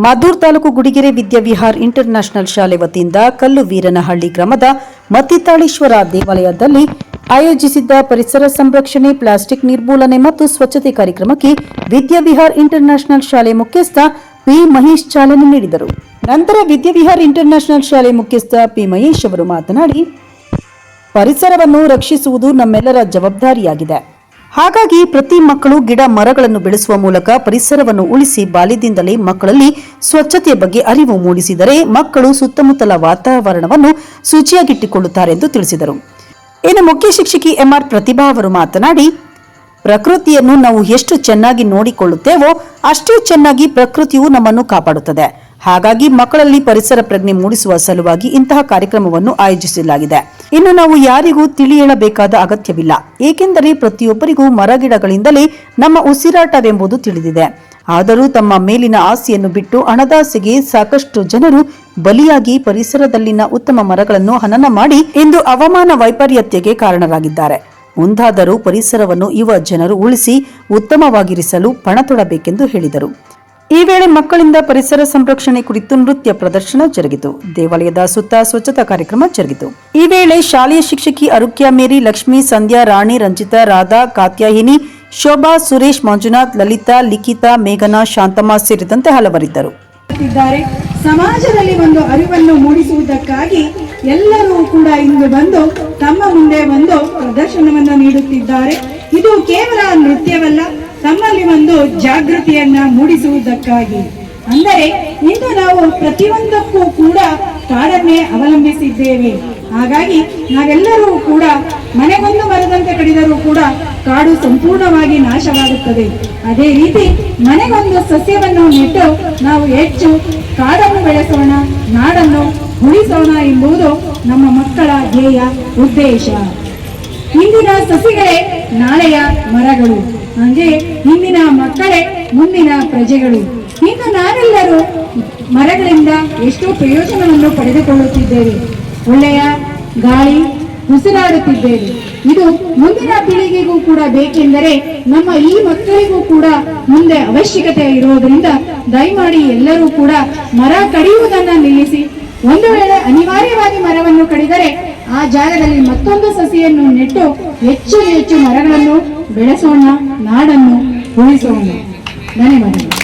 ಮಾದೂರ್ taluk Gudigere Vidyavihar international ಶಾಲೆ ವತಿಯಿಂದ ಕಲ್ಲುವೀರನಹಳ್ಳಿ ಗ್ರಾಮದ ಮತ್ತಿತಾಳೇಶ್ವರ ದೇವಾಲಯದಲ್ಲಿ ಆಯೋಜಿಸಿದ್ದ ಪರಿಸರ ಸಂರಕ್ಷಣೆ, ಪ್ಲಾಸ್ಟಿಕ್ ನಿರ್ಮೂಲನೆ ಮತ್ತು ಸ್ವಚ್ಛತೆ ಕಾರ್ಯಕ್ರಮಕ್ಕೆ ವಿದ್ಯಾವಿಹಾರ್ ಇಂಟರ್ನ್ಯಾಷನಲ್ ಶಾಲೆ ಮುಖ್ಯಸ್ಥ ಪಿ ಮಹೇಶ್ ಚಾಲನೆ ನೀಡಿದರು. ನಂತರ ವಿದ್ಯಾವಿಹಾರ್ ಇಂಟರ್ನ್ಯಾಷನಲ್ ಶಾಲೆ ಮುಖ್ಯಸ್ಥ ಪಿ ಮಹೇಶ್ ಅವರು ಮಾತನಾಡಿ, ಪರಿಸರವನ್ನು ರಕ್ಷಿಸುವುದು ನಮ್ಮೆಲ್ಲರ ಜವಾಬ್ದಾರಿಯಾಗಿದೆ. ಹಾಗಾಗಿ ಪ್ರತಿ ಮಕ್ಕಳು ಗಿಡ ಮರಗಳನ್ನು ಬೆಳೆಸುವ ಮೂಲಕ ಪರಿಸರವನ್ನು ಉಳಿಸಿ ಬಾಲ್ಯದಿಂದಲೇ ಮಕ್ಕಳಲ್ಲಿ ಸ್ವಚ್ಛತೆಯ ಬಗ್ಗೆ ಅರಿವು ಮೂಡಿಸಿದರೆ ಮಕ್ಕಳು ಸುತ್ತಮುತ್ತಲ ವಾತಾವರಣವನ್ನು ಶುಚಿಯಾಗಿಟ್ಟುಕೊಳ್ಳುತ್ತಾರೆ ಎಂದು ತಿಳಿಸಿದರು. ಇನ್ನು ಮುಖ್ಯ ಶಿಕ್ಷಕಿ ಎಂಆರ್ ಪ್ರತಿಭಾ ಅವರು ಮಾತನಾಡಿ, ಪ್ರಕೃತಿಯನ್ನು ನಾವು ಎಷ್ಟು ಚೆನ್ನಾಗಿ ನೋಡಿಕೊಳ್ಳುತ್ತೇವೋ ಅಷ್ಟೇ ಚೆನ್ನಾಗಿ ಪ್ರಕೃತಿಯು ನಮ್ಮನ್ನು ಕಾಪಾಡುತ್ತದೆ. ಹಾಗಾಗಿ ಮಕ್ಕಳಲ್ಲಿ ಪರಿಸರ ಪ್ರಜ್ಞೆ ಮೂಡಿಸುವ ಸಲುವಾಗಿ ಇಂತಹ ಕಾರ್ಯಕ್ರಮವನ್ನು ಆಯೋಜಿಸಲಾಗಿದೆ. ಇನ್ನು ನಾವು ಯಾರಿಗೂ ತಿಳಿ ಹೇಳಬೇಕಾದ ಅಗತ್ಯವಿಲ್ಲ, ಏಕೆಂದರೆ ಪ್ರತಿಯೊಬ್ಬರಿಗೂ ಮರಗಿಡಗಳಿಂದಲೇ ನಮ್ಮ ಉಸಿರಾಟವೆಂಬುದು ತಿಳಿದಿದೆ. ಆದರೂ ತಮ್ಮ ಮೇಲಿನ ಆಸೆಯನ್ನು ಬಿಟ್ಟು ಹಣದಾಸೆಗೆ ಸಾಕಷ್ಟು ಜನರು ಬಲಿಯಾಗಿ ಪರಿಸರದಲ್ಲಿನ ಉತ್ತಮ ಮರಗಳನ್ನು ಹನನ ಮಾಡಿ ಇಂದು ಹವಾಮಾನ ವೈಪರೀತ್ಯಕ್ಕೆ ಕಾರಣರಾಗಿದ್ದಾರೆ. ಮುಂದಾದರೂ ಪರಿಸರವನ್ನು ಯುವ ಜನರು ಉಳಿಸಿ ಉತ್ತಮವಾಗಿರಿಸಲು ಪಣ ತೊಡಬೇಕೆಂದು ಹೇಳಿದರು. ಈ ವೇಳೆ ಮಕ್ಕಳಿಂದ ಪರಿಸರ ಸಂರಕ್ಷಣೆ ಕುರಿತು ನೃತ್ಯ ಪ್ರದರ್ಶನ ಜರುಗಿತು. ದೇವಾಲಯದ ಸುತ್ತ ಸ್ವಚ್ಛತಾ ಕಾರ್ಯಕ್ರಮ ಜರುಗಿತು. ಈ ವೇಳೆ ಶಾಲೆಯ ಶಿಕ್ಷಕಿ ಅರುಕ್ಯ ಮೇರಿ, ಲಕ್ಷ್ಮಿ, ಸಂಧ್ಯಾ, ರಾಣಿ, ರಂಜಿತಾ, ರಾಧಾ, ಕಾತ್ಯಾಯಿನಿ, ಶೋಭಾ, ಸುರೇಶ್, ಮಂಜುನಾಥ್, ಲಲಿತಾ, ಲಿಖಿತಾ, ಮೇಘನಾ, ಶಾಂತಮ್ಮ ಸೇರಿದಂತೆ ಹಲವರಿದ್ದರು. ಸಮಾಜದಲ್ಲಿ ಒಂದು ಅರಿವನ್ನು ಮೂಡಿಸುವುದಕ್ಕಾಗಿ ಎಲ್ಲರೂ ಕೂಡ ಇಂದು ಬಂದು ತಮ್ಮ ಮುಂದೆ ಒಂದು ಪ್ರದರ್ಶನವನ್ನು ನೀಡುತ್ತಿದ್ದಾರೆ. ಇದು ಕೇವಲ ನೃತ್ಯವಲ್ಲ, ತಮ್ಮಲ್ಲಿ ಒಂದು ಜಾಗೃತಿಯನ್ನ ಮೂಡಿಸುವುದಕ್ಕಾಗಿ. ಅಂದರೆ ಇಂದು ನಾವು ಪ್ರತಿಯೊಂದಕ್ಕೂ ಕೂಡ ಕಾಡನ್ನೇ ಅವಲಂಬಿಸಿದ್ದೇವೆ. ಹಾಗಾಗಿ ನಾವೆಲ್ಲರೂ ಕೂಡ ಮನೆಗೊಂದು ಮರದಂತೆ ಕಡಿದರೂ ಕೂಡ ಕಾಡು ಸಂಪೂರ್ಣವಾಗಿ ನಾಶವಾಗುತ್ತದೆ. ಅದೇ ರೀತಿ ಮನೆಗೊಂದು ಸಸ್ಯವನ್ನು ನೆಟ್ಟು ನಾವು ಹೆಚ್ಚು ಕಾಡನ್ನು ಬೆಳೆಸೋಣ, ನಾಡನ್ನು ಉಳಿಸೋಣ ಎಂಬುದು ನಮ್ಮ ಮಕ್ಕಳ ಧ್ಯೇಯ ಉದ್ದೇಶ. ಇಂದಿನ ಸಸಿಗಳೇ ನಾಳೆಯ ಮರಗಳು, ಅಂದ್ರೆ ಇಂದಿನ ಮಕ್ಕಳೇ ಮುಂದಿನ ಪ್ರಜೆಗಳು. ಇಂದು ನಾವೆಲ್ಲರೂ ಮರಗಳಿಂದ ಎಷ್ಟೋ ಪ್ರಯೋಜನವನ್ನು ಪಡೆದುಕೊಳ್ಳುತ್ತಿದ್ದೇವೆ. ಒಳ್ಳೆಯ ಗಾಳಿ ಉಸಿರಾಡುತ್ತಿದ್ದೇವೆ. ಇದು ಮುಂದಿನ ಪೀಳಿಗೆಗೂ ಕೂಡ ಬೇಕೆಂದರೆ ನಮ್ಮ ಈ ಮಕ್ಕಳಿಗೂ ಕೂಡ ಮುಂದೆ ಅವಶ್ಯಕತೆ ಇರುವುದರಿಂದ ದಯಮಾಡಿ ಎಲ್ಲರೂ ಕೂಡ ಮರ ಕಡಿಯುವುದನ್ನು ನಿಲ್ಲಿಸಿ, ಒಂದು ವೇಳೆ ಅನಿವಾರ್ಯವಾಗಿ ಮರವನ್ನು ಕಡಿದರೆ ಆ ಜಾಗದಲ್ಲಿ ಮತ್ತೊಂದು ಸಸಿಯನ್ನು ನೆಟ್ಟು ಹೆಚ್ಚು ಹೆಚ್ಚು ಮರಗಳನ್ನು ಬೆಳೆಸೋಣ, ನಾಡನ್ನು ಉಳಿಸೋಣ. ಧನ್ಯವಾದಗಳು.